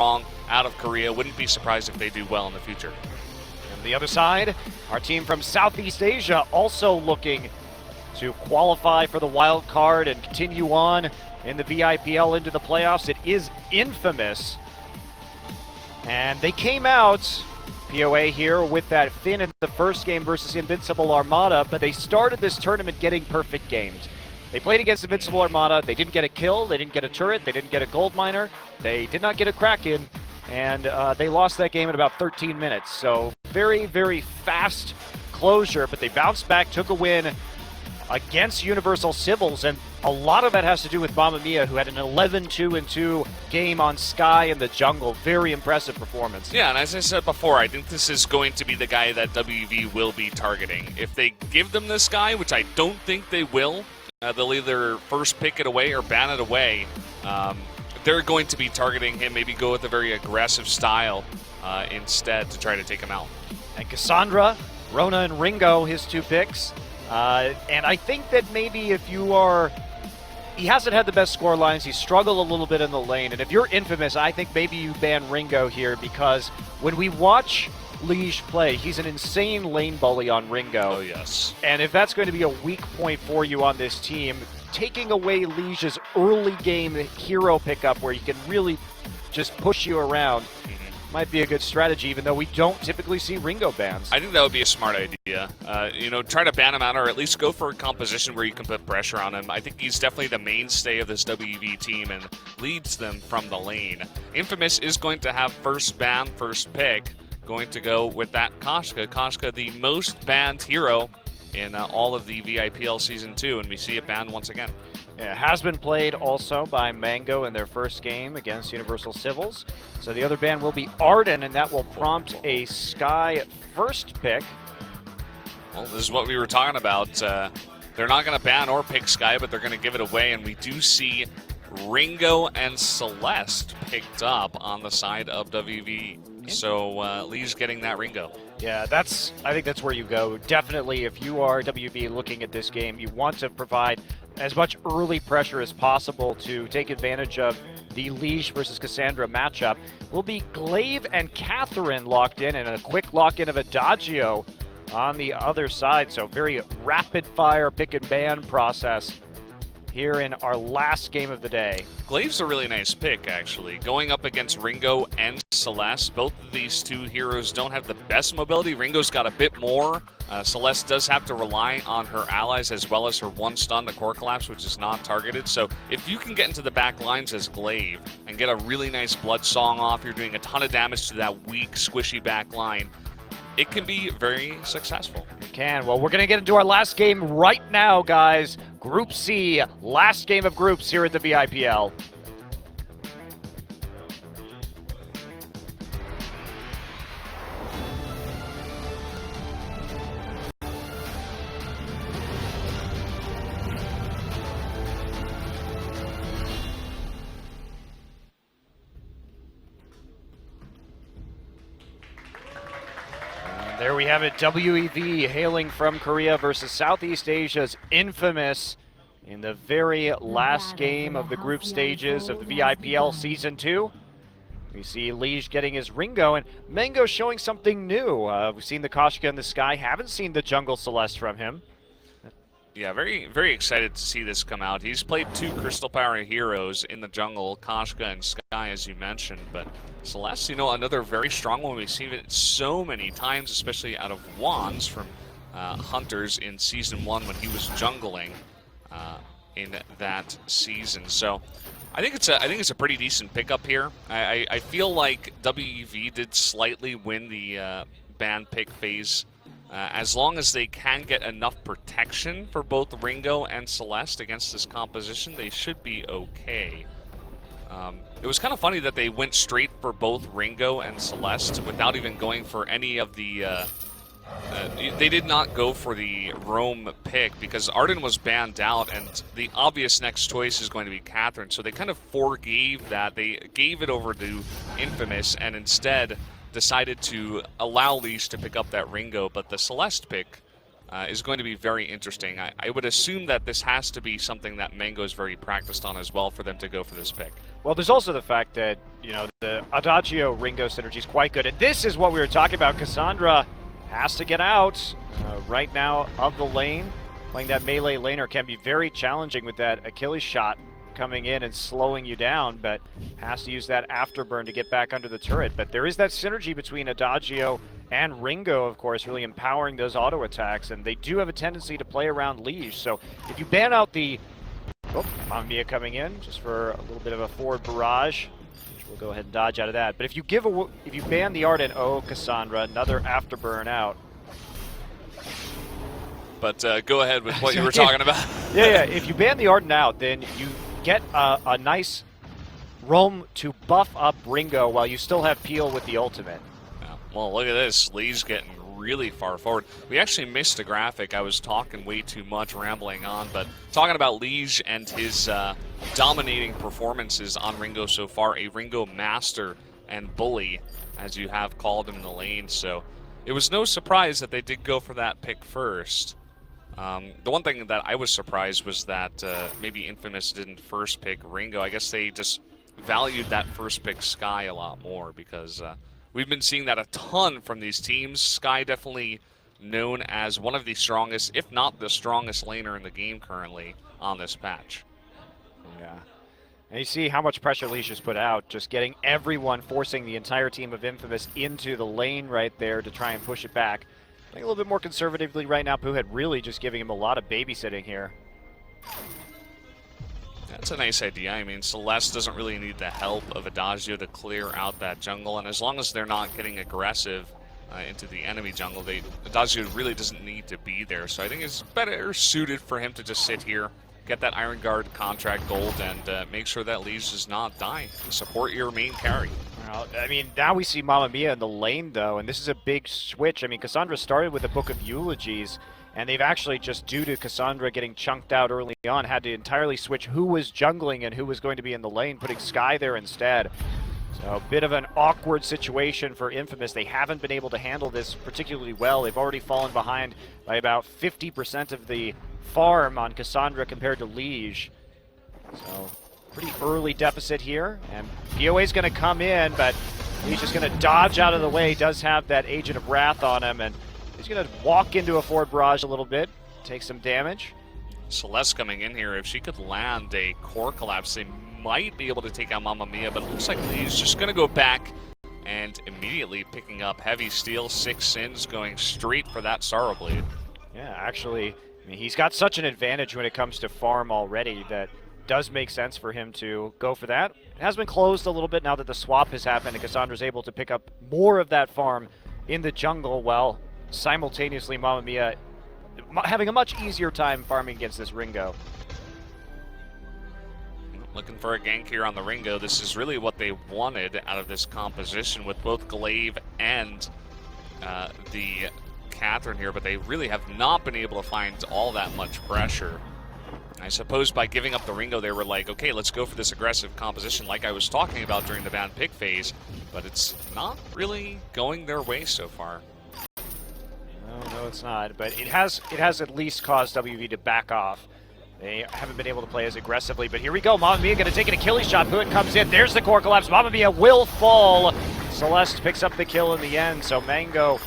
strong out of Korea. Wouldn't be surprised if they do well in the future. On the other side, our team from Southeast Asia also looking to qualify for the wild card and continue on in the VIPL into the playoffs. It is Infamous. And they came out, POA here, with that Finn in the first game versus Invincible Armada, but they started this tournament getting perfect games. They played against Invincible Armada. They didn't get a kill. They didn't get a turret. They didn't get a gold miner. They did not get a Kraken. And they lost that game in about 13 minutes. So very, very fast closure, but they bounced back, took a win against Universal Civils, and a lot of that has to do with Mamamia, who had an 11-2-2 game on Sky in the jungle. Very impressive performance. Yeah, and as I said before, I think this is going to be the guy that WV will be targeting. If they give them this guy, which I don't think they will, they'll either first pick it away or ban it away. They're going to be targeting him, maybe go with a very aggressive style instead to try to take him out. And Cassandra, Rona, and Ringo, his two picks. And I think that maybe if you are... He hasn't had the best score lines. He's struggled a little bit in the lane. And if you're Infamous, I think maybe you ban Ringo here, because when we watch Liege play, he's an insane lane bully on Ringo. Oh, yes. And if that's going to be a weak point for you on this team, taking away Liege's early game hero pickup where he can really just push you around might be a good strategy, even though we don't typically see Ringo bans. I think that would be a smart idea. Try to ban him out, or at least go for a composition where you can put pressure on him. I think he's definitely the mainstay of this WV team and leads them from the lane. Infamous is going to have first ban, first pick. Going to go with that Koshka. Koshka, the most banned hero in all of the VIPL Season 2, and we see it banned once again. Yeah, has been played also by Mango in their first game against Universal Civils. So the other ban will be Arden, and that will prompt a Sky first pick. Well, this is what we were talking about. They're not going to ban or pick Sky, but they're going to give it away, and we do see Ringo and Celeste picked up on the side of WV. So Lee's getting that Ringo. Yeah, I think that's where you go. Definitely, if you are WV looking at this game, you want to provide as much early pressure as possible to take advantage of the Liege versus Cassandra matchup. Will be Glaive and Catherine locked in, and a quick lock-in of Adagio on the other side. So very rapid-fire pick-and-ban process here in our last game of the day. Glaive's a really nice pick, actually. Going up against Ringo and Celeste, both of these two heroes don't have the best mobility. Ringo's got a bit more. Celeste does have to rely on her allies as well as her one stun, the core collapse, which is not targeted. So if you can get into the back lines as Glaive and get a really nice blood song off, you're doing a ton of damage to that weak, squishy back line. It can be very successful. It can. Well, we're going to get into our last game right now, guys. Group C, last game of groups here at the VIPL. There we have it, WEV hailing from Korea versus Southeast Asia's Infamous in the very last game of the group stages of the VIPL Season 2. We see Liege getting his Ringo, and Mango showing something new. We've seen the Koshka in the Sky, haven't seen the Jungle Celeste from him. Yeah, very, very excited to see this come out. He's played two Crystal Power heroes in the jungle, Koshka and Sky, as you mentioned. But Celeste, another very strong one. We've seen it so many times, especially out of Wands from Hunters in Season 1 when he was jungling in that season. So I think it's a pretty decent pickup here. I feel like WEV did slightly win the ban pick phase. As long as they can get enough protection for both Ringo and Celeste against this composition, they should be okay. It was kind of funny that they went straight for both Ringo and Celeste without even going for any of the... they did not go for the Rome pick because Arden was banned out, and the obvious next choice is going to be Catherine. So they kind of forgave that. They gave it over to Infamous and instead decided to allow Liege to pick up that Ringo, but the Celeste pick is going to be very interesting. I would assume that this has to be something that Mango is very practiced on as well for them to go for this pick. Well, there's also the fact that, you know, the Adagio Ringo synergy is quite good. And this is what we were talking about. Cassandra has to get out right now of the lane. Playing that melee laner can be very challenging with that Achilles shot coming in and slowing you down, but has to use that afterburn to get back under the turret. But there is that synergy between Adagio and Ringo, of course, really empowering those auto attacks, and they do have a tendency to play around Liege. So if you ban out the... Oh, Mamamia coming in just for a little bit of a forward barrage. We'll go ahead and dodge out of that. But if you ban the Ardent, oh, Cassandra, another afterburn out. But go ahead with what you were talking about. Yeah. If you ban the Ardent out, then you get a nice roam to buff up Ringo while you still have Peel with the ultimate. Yeah. Well, look at this. Lee's getting really far forward. We actually missed a graphic. I was talking way too much, rambling on, but talking about Liege and his dominating performances on Ringo so far, a Ringo master and bully, as you have called him in the lane. So it was no surprise that they did go for that pick first. The one thing that I was surprised was that maybe Infamous didn't first pick Ringo. I guess they just valued that first pick Sky a lot more because we've been seeing that a ton from these teams. Sky definitely known as one of the strongest, if not the strongest laner in the game currently on this patch. Yeah. And you see how much pressure Liege has put out, just getting everyone, forcing the entire team of Infamous into the lane right there to try and push it back. Playing a little bit more conservatively right now. Poohead really just giving him a lot of babysitting here. That's a nice idea. I mean, Celeste doesn't really need the help of Adagio to clear out that jungle, and as long as they're not getting aggressive into the enemy jungle, Adagio really doesn't need to be there. So I think it's better suited for him to just sit here, get that Iron Guard contract gold, and make sure that Liege does not die. Support your main carry. Well, I mean, now we see Mamamia in the lane, though, and this is a big switch. I mean, Cassandra started with a Book of Eulogies, and they've actually, just due to Cassandra getting chunked out early on, had to entirely switch who was jungling and who was going to be in the lane, putting Sky there instead. So a bit of an awkward situation for Infamous. They haven't been able to handle this particularly well. They've already fallen behind by about 50% of the farm on Cassandra compared to Liege. So pretty early deficit here, and POA is going to come in, but Liege is going to dodge out of the way. He does have that Agent of Wrath on him, and he's going to walk into a forward barrage a little bit, take some damage. Celeste coming in here. If she could land a core collapse, they might be able to take out Mamamia, but it looks like he's just going to go back and immediately picking up heavy steel, 6 sins, going straight for that Sorrow Blade. Yeah, actually, I mean, he's got such an advantage when it comes to farm already that does make sense for him to go for that. It has been closed a little bit now that the swap has happened, and Cassandra's able to pick up more of that farm in the jungle, while simultaneously Mamamia having a much easier time farming against this Ringo. Looking for a gank here on the Ringo. This is really what they wanted out of this composition with both Glaive and the Catherine here, but they really have not been able to find all that much pressure. I suppose by giving up the Ringo, they were like, okay, let's go for this aggressive composition like I was talking about during the ban pick phase, but it's not really going their way so far. No, it's not, but it has at least caused WV to back off. They haven't been able to play as aggressively, but here we go. Mamamia going to take an Achilles shot. Poohead comes in. There's the core collapse. Mamamia will fall. Celeste picks up the kill in the end, so Mango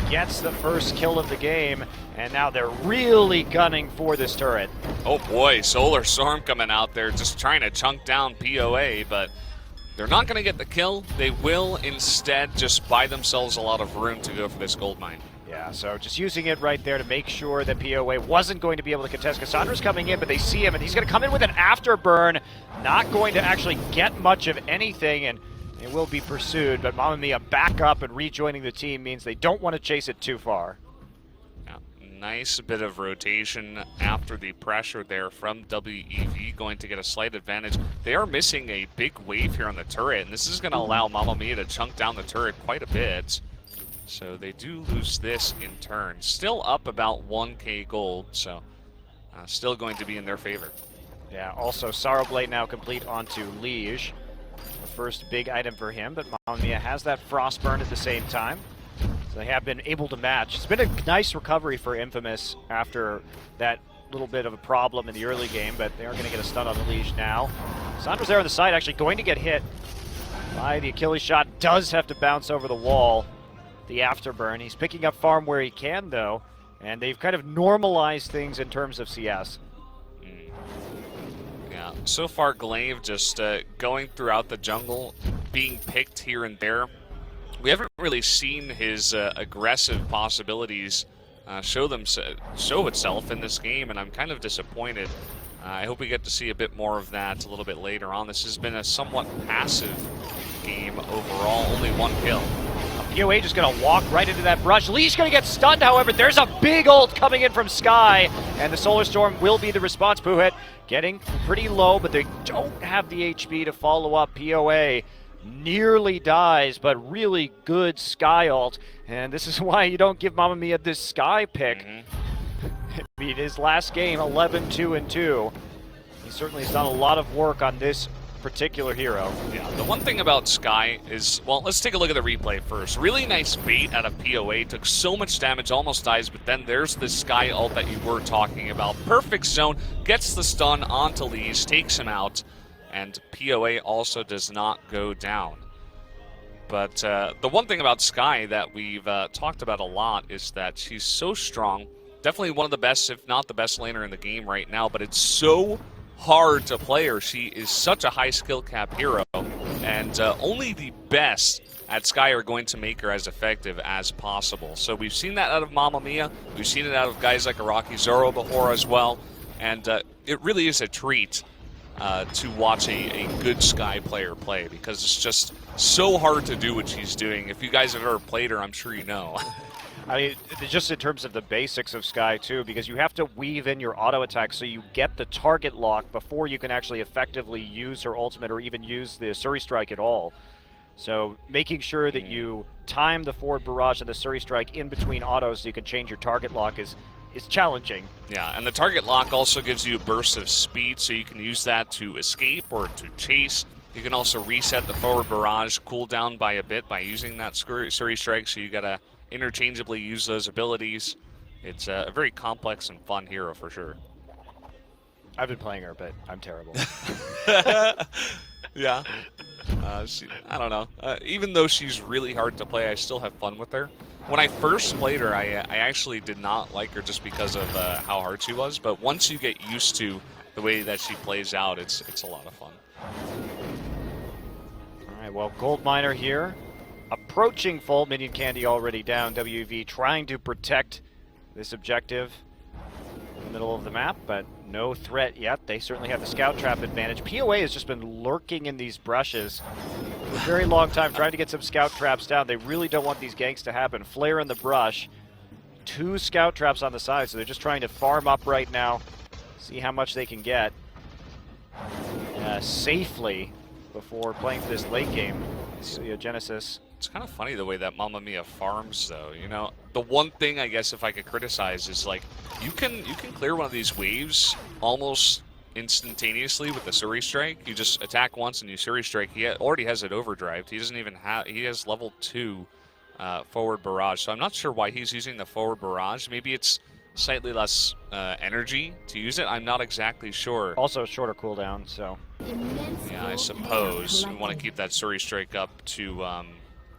gets the first kill of the game, and now they're really gunning for this turret. Oh boy, Solar Storm coming out there just trying to chunk down POA, but they're not going to get the kill. They will instead just buy themselves a lot of room to go for this gold mine. Yeah, so just using it right there to make sure that POA wasn't going to be able to contest. Cassandra's coming in, but they see him, and he's going to come in with an afterburn. Not going to actually get much of anything, and it will be pursued. But Mamamia back up and rejoining the team means they don't want to chase it too far. Yeah, nice bit of rotation after the pressure there from WEV, going to get a slight advantage. They are missing a big wave here on the turret, and this is going to allow Mamamia to chunk down the turret quite a bit. So they do lose this in turn. Still up about 1k gold, so still going to be in their favor. Yeah, also Sorrow Blade now complete onto Liege. The first big item for him, but Mamamia has that Frostburn at the same time. So they have been able to match. It's been a nice recovery for Infamous after that little bit of a problem in the early game, but they are going to get a stun on the leash now. Sandra's there on the side, actually going to get hit by the Achilles shot. Does have to bounce over the wall, the afterburn. He's picking up farm where he can, though, and they've kind of normalized things in terms of CS. Yeah, so far Glaive just going throughout the jungle, being picked here and there. We haven't really seen his aggressive possibilities show itself in this game, and I'm kind of disappointed. I hope we get to see a bit more of that a little bit later on. This has been a somewhat passive game overall, only 1 kill. POA just going to walk right into that brush. Lee's going to get stunned, however. There's a big ult coming in from Sky, and the Solar Storm will be the response. Puhet getting pretty low, but they don't have the HP to follow up. POA nearly dies, but really good Sky ult, and this is why you don't give Mamamia this Sky pick. I mean, his last game, 11-2-2. He certainly has done a lot of work on this particular hero. Yeah, the one thing about Sky is, well, let's take a look at the replay first. Really nice bait out of POA, took so much damage, almost dies, but then there's this Sky ult that you were talking about. Perfect zone, gets the stun onto Lee's, takes him out, and POA also does not go down. But the one thing about Sky that we've talked about a lot is that she's so strong. Definitely one of the best, if not the best laner in the game right now, but it's so hard to play her. She is such a high skill cap hero, and only the best at Sky are going to make her as effective as possible. So we've seen that out of Mamamia, we've seen it out of guys like Araki Zoro before as well, and it really is a treat to watch a good Sky player play, because it's just so hard to do what she's doing. If you guys have ever played her, I'm sure you know. I mean, just in terms of the basics of Sky, too, because you have to weave in your auto attack so you get the target lock before you can actually effectively use her ultimate or even use the Suri Strike at all. So making sure that you time the forward barrage and the Suri Strike in between autos so you can change your target lock is challenging. Yeah, and the target lock also gives you a burst of speed, so you can use that to escape or to chase. You can also reset the forward barrage cooldown by a bit by using that Suri Strike, so you gotta interchangeably use those abilities. It's a very complex and fun hero for sure. I've been playing her, but I'm terrible. Yeah. I don't know. Even though she's really hard to play, I still have fun with her. When I first played her, I actually did not like her just because of how hard she was, but once you get used to the way that she plays out, it's a lot of fun. All right, well, Gold Miner here. Approaching full, minion candy already down. WV trying to protect this objective in the middle of the map, but no threat yet. They certainly have the scout trap advantage. POA has just been lurking in these brushes for a very long time, trying to get some scout traps down. They really don't want these ganks to happen. Flare in the brush. 2 scout traps on the side, so they're just trying to farm up right now, see how much they can get safely before playing for this late game. Genesis. It's kind of funny the way that Mamamia farms, though. You know, the one thing I guess if I could criticize is like you can clear one of these waves almost instantaneously with the Suri Strike. You just attack once and you Suri Strike. He already has it overdrived. He doesn't even have. He has level 2 forward barrage. So I'm not sure why he's using the forward barrage. Maybe it's slightly less energy to use it. I'm not exactly sure. Also shorter cooldown, so. Yeah, I suppose we want to keep that Suri Strike up to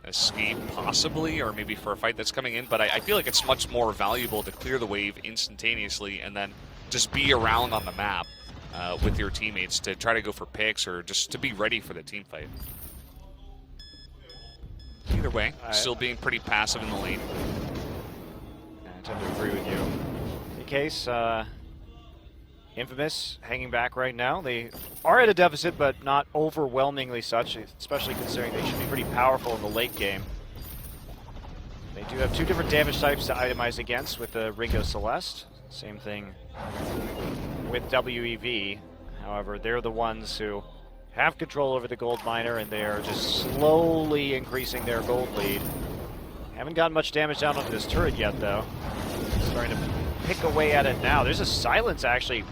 escape possibly, or maybe for a fight that's coming in, but I feel like it's much more valuable to clear the wave instantaneously and then just be around on the map with your teammates to try to go for picks or just to be ready for the team fight. Either way, still being pretty passive in the lane. I tend to agree with you. In any case, Infamous hanging back right now. They are at a deficit, but not overwhelmingly such, especially considering they should be pretty powerful in the late game. They do have 2 different damage types to itemize against with the Ringo Celeste. Same thing with WEV. However, they're the ones who have control over the gold miner, and they are just slowly increasing their gold lead. Haven't gotten much damage down onto this turret yet, though. Starting to pick away at it now. There's a silence, actually.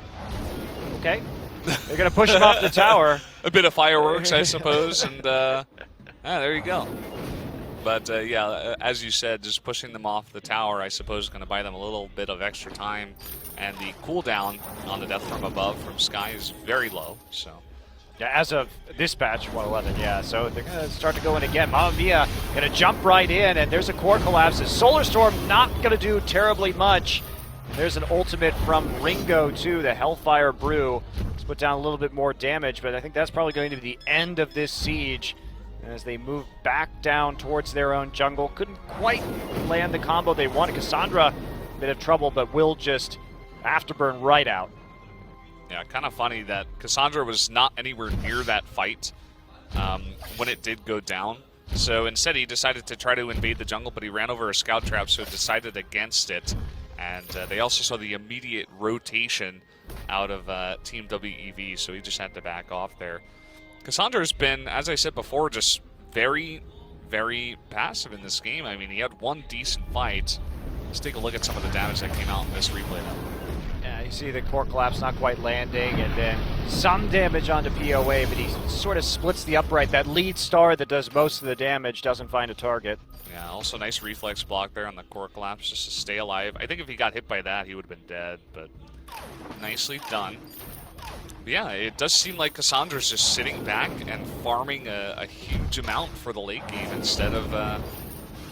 Okay. They're going to push him off the tower. A bit of fireworks, I suppose, and there you go. But yeah, as you said, just pushing them off the tower, I suppose, is going to buy them a little bit of extra time. And the cooldown on the death from above from Sky is very low, so... Yeah, as of this patch, 111, yeah. So they're going to start to go in again. Mamamia going to jump right in, and there's a core collapse. Solar Storm not going to do terribly much. There's an ultimate from Ringo, too, the Hellfire Brew. Let's put down a little bit more damage, but I think that's probably going to be the end of this siege as they move back down towards their own jungle. Couldn't quite land the combo they wanted. Cassandra, a bit of trouble, but will just afterburn right out. Yeah, kind of funny that Cassandra was not anywhere near that fight when it did go down. So instead he decided to try to invade the jungle, but he ran over a scout trap, so decided against it. And they also saw the immediate rotation out of Team WEV, so he just had to back off there. Cassandra's been, as I said before, just very, very passive in this game. I mean, he had one decent fight. Let's take a look at some of the damage that came out in this replay now. Yeah, you see the core collapse not quite landing, and then some damage onto POA, but he sort of splits the upright. That lead star that does most of the damage doesn't find a target. Yeah, also nice reflex block there on the core collapse just to stay alive. I think if he got hit by that, he would have been dead, but nicely done. But yeah, it does seem like Cassandra's just sitting back and farming a huge amount for the late game instead of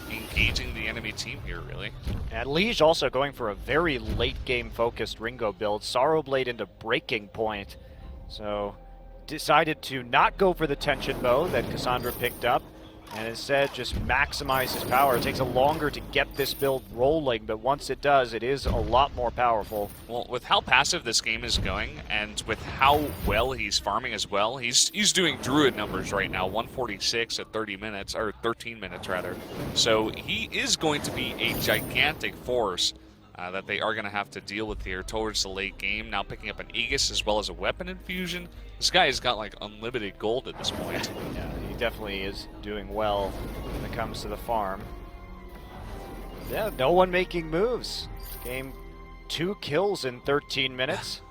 engaging the enemy team here, really. And Liege also going for a very late game focused Ringo build. Sorrowblade into breaking point. So decided to not go for the tension bow that Cassandra picked up, and instead just maximize his power. It takes a longer to get this build rolling, but once it does, it is a lot more powerful. Well, with how passive this game is going, and with how well he's farming as well, he's doing Druid numbers right now, 146 at 30 minutes, or 13 minutes rather. So he is going to be a gigantic force that they are going to have to deal with here towards the late game. Now picking up an Aegis as well as a weapon infusion. This guy has got like unlimited gold at this point. Yeah, he definitely is doing well when it comes to the farm. Yeah, no one making moves. Game 2 kills in 13 minutes.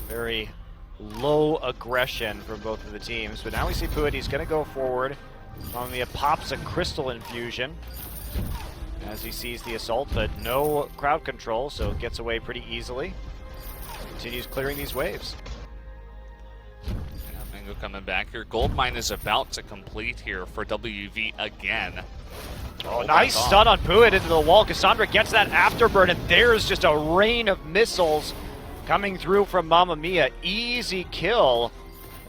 Very low aggression from both of the teams. But now we see Puit, he's going to go forward. Mamamia pops a crystal infusion as he sees the assault, but no crowd control, so gets away pretty easily. Continues clearing these waves. Yeah, Mango coming back here. Goldmine is about to complete here for WV again. Oh, nice stun on Puit into the wall. Cassandra gets that afterburn, and there's just a rain of missiles coming through from Mamamia. Easy kill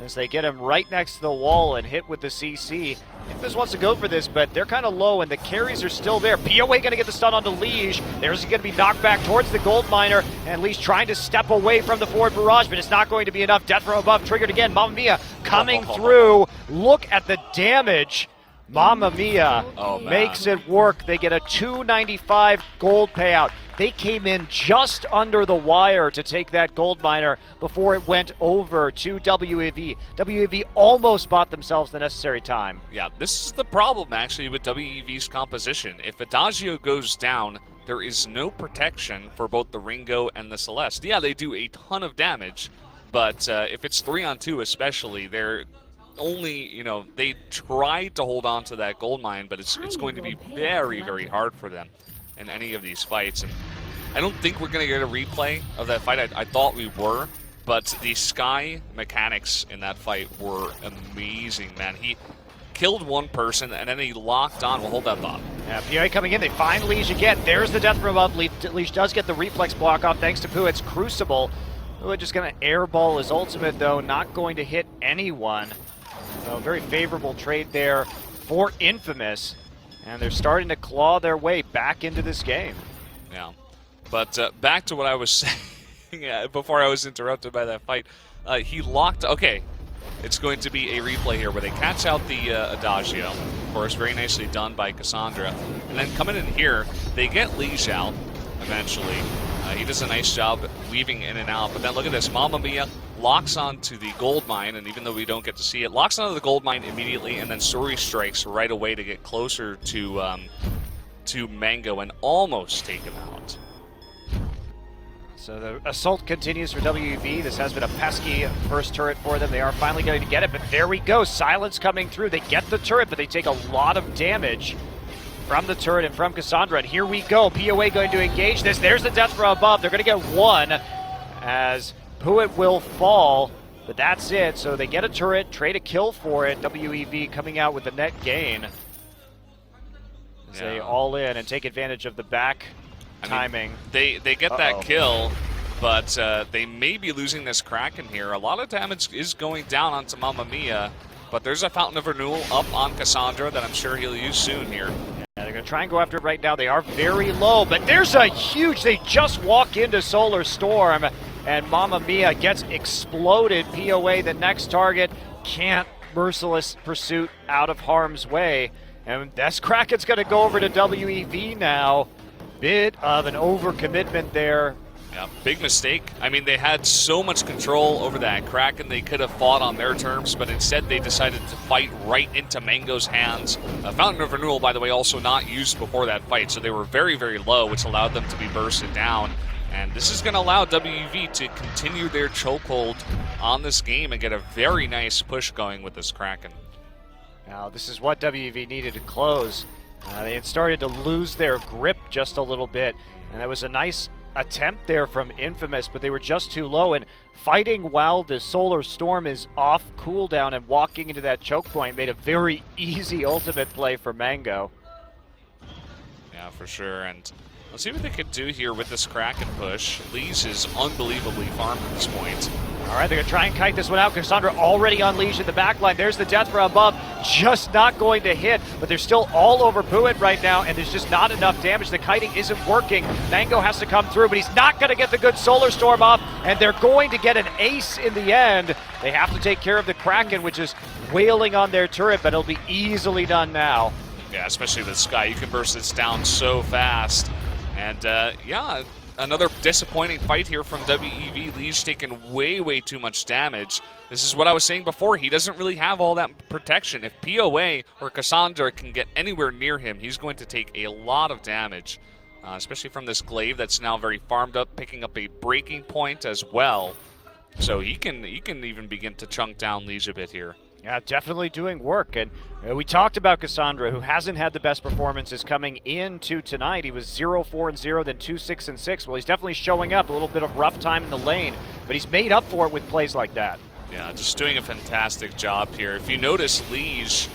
as they get him right next to the wall and hit with the CC. Infamous wants to go for this, but they're kind of low, and the carries are still there. POA going to get the stun onto Liege. There's going to be knocked back towards the gold miner, and Liege trying to step away from the forward barrage, but it's not going to be enough. Death from above triggered again. Mamamia coming through. Look at the damage. Mamamia makes it work. They get a 295 gold payout. They came in just under the wire to take that gold miner before it went over to WEV. WEV almost bought themselves the necessary time. Yeah, this is the problem actually with WEV's composition. If Adagio goes down, there is no protection for both the Ringo and the Celeste. Yeah, they do a ton of damage, but if it's 3-on-2 especially, they're only, you know, they tried to hold on to that gold mine, but it's going to be very, very hard for them in any of these fights. And I don't think we're going to get a replay of that fight. I thought we were, but the Sky mechanics in that fight were amazing, man. He killed one person, and then he locked on. We'll hold that thought. Yeah, POA coming in. They find Liege again. There's the death from above. Liege does get the reflex block off thanks to Puit's Crucible. Puit just going to airball his ultimate, though. Not going to hit anyone. So very favorable trade there for Infamous. And they're starting to claw their way back into this game. Yeah. But back to what I was saying before I was interrupted by that fight. He locked... Okay, it's going to be a replay here where they catch out the Adagio. Of course, very nicely done by Cassandra. And then coming in here, they get Liege out eventually. He does a nice job weaving in and out. But then look at this. Mamamia locks onto the gold mine, and even though we don't get to see it, locks onto the gold mine immediately, and then Suri strikes right away to get closer to Mango and almost take him out. So the assault continues for WEV. This has been a pesky first turret for them. They are finally going to get it, but there we go. Silence coming through. They get the turret, but they take a lot of damage from the turret and from Cassandra. And here we go. POA going to engage this. There's the death from above. They're going to get one as Puit will fall, but that's it. So they get a turret, trade a kill for it. WEV coming out with the net gain. As they all in and take advantage of the back timing. They get that kill, but they may be losing this Kraken here. A lot of damage is going down onto Mamamia, but there's a Fountain of Renewal up on Cassandra that I'm sure he'll use soon here. Yeah, they're going to try and go after it right now. They are very low, but there's a huge, they just walk into Solar Storm, and Mamamia gets exploded. POA, the next target, can't merciless pursuit out of harm's way. And that's Kraken's going to go over to WEV now. Bit of an overcommitment there. Yeah, big mistake. I mean, they had so much control over that Kraken. They could have fought on their terms, but instead they decided to fight right into Mango's hands. Fountain of Renewal, by the way, also not used before that fight, so they were very, very low, which allowed them to be bursted down. And this is going to allow WEV to continue their chokehold on this game and get a very nice push going with this Kraken. Now, this is what WEV needed to close. They had started to lose their grip just a little bit, and that was a nice attempt there from Infamous, but they were just too low, and fighting while the Solar Storm is off cooldown and walking into that choke point made a very easy ultimate play for Mango. Yeah, for sure, and let's see what they could do here with this Kraken push. Lee's is unbelievably farmed at this point. All right, they're going to try and kite this one out. Cassandra already unleashed in the backline. There's the death from above, just not going to hit, but they're still all over Puit right now, and there's just not enough damage. The kiting isn't working. Mango has to come through, but he's not going to get the good Solar Storm off, and they're going to get an ace in the end. They have to take care of the Kraken, which is wailing on their turret, but it'll be easily done now. Yeah, especially with Sky. You can burst this down so fast. And yeah, another disappointing fight here from WEV. Lee's taken way, way too much damage. This is what I was saying before. He doesn't really have all that protection. If POA or Cassandra can get anywhere near him, he's going to take a lot of damage, especially from this glaive that's now very farmed up, picking up a breaking point as well. So he can even begin to chunk down Lee's a bit here. Yeah, definitely doing work. And we talked about Cassandra, who hasn't had the best performances coming into tonight. He was 0-4-0, then 2-6-6. Well, he's definitely showing up. A little bit of rough time in the lane, but he's made up for it with plays like that. Yeah, just doing a fantastic job here. If you notice, Liege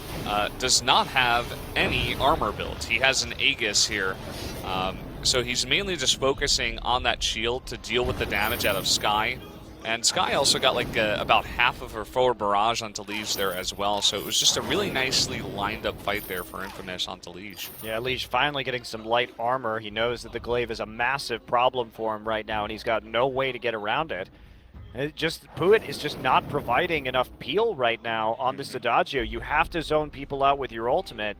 does not have any armor built. He has an Aegis here. So he's mainly just focusing on that shield to deal with the damage out of Sky. And Sky also got like about half of her forward barrage onto Liege there as well, so it was just a really nicely lined up fight there for Infamous onto Liege. Yeah, Liege finally getting some light armor. He knows that the glaive is a massive problem for him right now, and he's got no way to get around it. Puit is just not providing enough peel right now on this Adagio. You have to zone people out with your ultimate,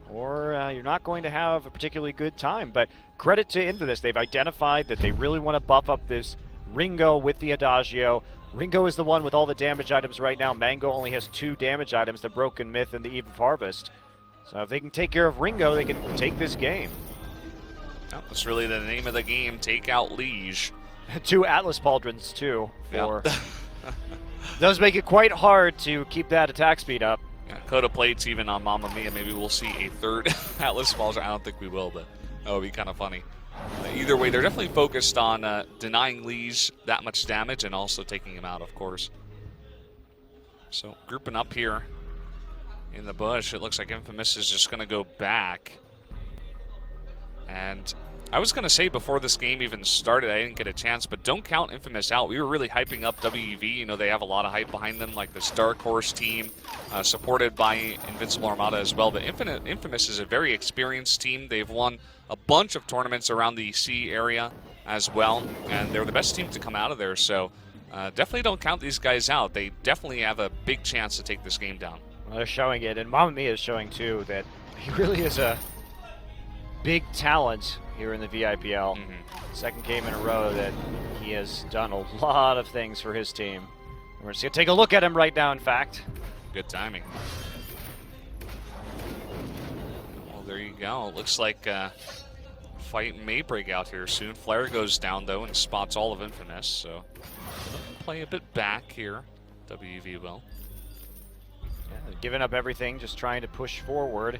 or you're not going to have a particularly good time. But credit to Infamous, they've identified that they really want to buff up this Ringo with the Adagio. Ringo is the one with all the damage items right now. Mango only has 2 damage items, the Broken Myth and the Eve of Harvest. So if they can take care of Ringo, they can take this game. Oh, that's really the name of the game, take out Liege. 2 Atlas Pauldrons too. Yep. Does make it quite hard to keep that attack speed up. Yeah, Coda plates even on Mamamia. Maybe we'll see a 3rd Atlas Pauldron. I don't think we will, but that would be kind of funny. Either way, they're definitely focused on denying Liege that much damage and also taking him out, of course. So grouping up here in the bush, it looks like Infamous is just going to go back. And I was going to say before this game even started, I didn't get a chance, but don't count Infamous out. We were really hyping up WEV. You know, they have a lot of hype behind them, like this Dark Horse team, supported by Invincible Armada as well. But Infamous is a very experienced team. They've won a bunch of tournaments around the C area as well, and they're the best team to come out of there. So definitely don't count these guys out. They definitely have a big chance to take this game down. Well, they're showing it, and Mamamia is showing too that he really is a big talent here in the VIPL. Second game in a row that he has done a lot of things for his team. We're just going to take a look at him right now, in fact. Good timing. Well, there you go. It looks like fight may break out here soon. Flare goes down, though, and spots all of Infamous, so play a bit back here. WV will. Yeah, giving up everything, just trying to push forward.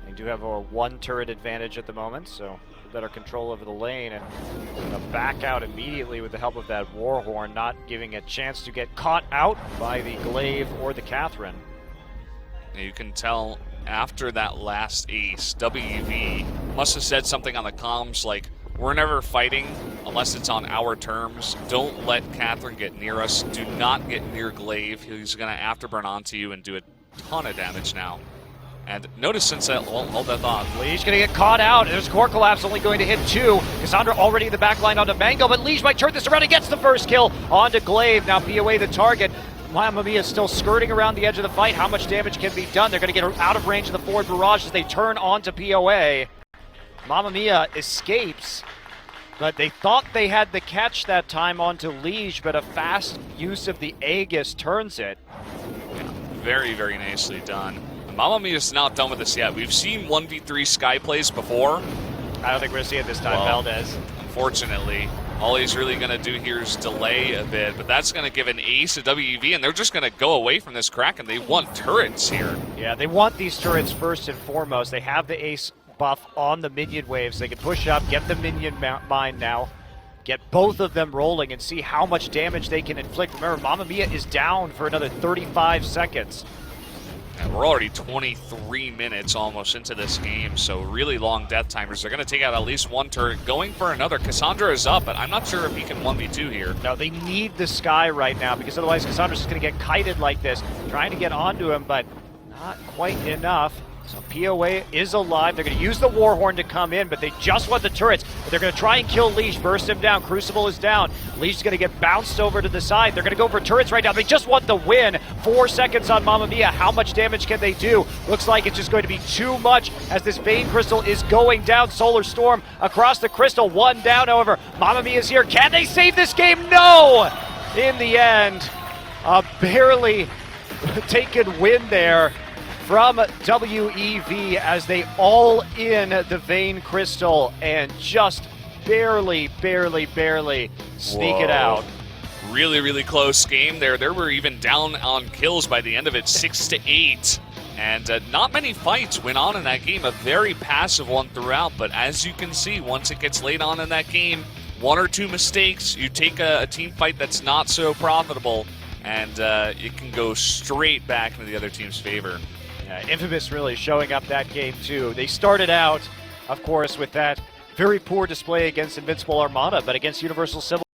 They do have a one turret advantage at the moment, so better control over the lane, and back out immediately with the help of that Warhorn, not giving a chance to get caught out by the Glaive or the Catherine. You can tell after that last ace, WV must have said something on the comms like, we're never fighting unless it's on our terms. Don't let Catherine get near us. Do not get near Glaive. He's going to afterburn onto you and do a ton of damage now. And notice since that, hold that thought. Liege gonna get caught out. There's Core Collapse only going to hit 2. Cassandra already in the back line onto Mango, but Liege might turn this around and gets the first kill onto Glaive. Now POA the target. Mamamia is still skirting around the edge of the fight. How much damage can be done? They're gonna get out of range of the forward barrage as they turn onto POA. Mamamia escapes, but they thought they had the catch that time onto Liege, but a fast use of the Aegis turns it. Yeah, very, very nicely done. Mamamia is not done with this yet. We've seen 1v3 Sky plays before. I don't think we're going to see it this time, Valdez. Unfortunately, all he's really going to do here is delay a bit, but that's going to give an ace to WEV, and they're just going to go away from this Kraken. They want turrets here. Yeah, they want these turrets first and foremost. They have the ace buff on the minion waves. They can push up, get the minion mine now, get both of them rolling, and see how much damage they can inflict. Remember, Mamamia is down for another 35 seconds. And we're already 23 minutes almost into this game, so really long death timers. They're going to take out at least one turret, going for another. Cassandra is up, but I'm not sure if he can 1v2 here. No, they need the Sky right now, because otherwise Cassandra's just going to get kited like this, trying to get onto him, but not quite enough. So POA is alive. They're going to use the Warhorn to come in, but they just want the turrets. But they're going to try and kill Liege, burst him down. Crucible is down. Liege's going to get bounced over to the side. They're going to go for turrets right now. They just want the win. 4 seconds on Mamamia. How much damage can they do? Looks like it's just going to be too much as this Vein Crystal is going down. Solar Storm across the Crystal. 1 down, however. Mamamia is here. Can they save this game? No! In the end, a barely taken win there from WEV as they all in the Vein Crystal and just barely sneak it out. Really, really close game there. They were even down on kills by the end of it, 6-8. And not many fights went on in that game, a very passive one throughout. But as you can see, once it gets late on in that game, 1 or 2 mistakes, you take a team fight that's not so profitable, and it can go straight back into the other team's favor. Yeah, Infamous really showing up that game too. They started out, of course, with that very poor display against Invincible Armada, but against Universal Civil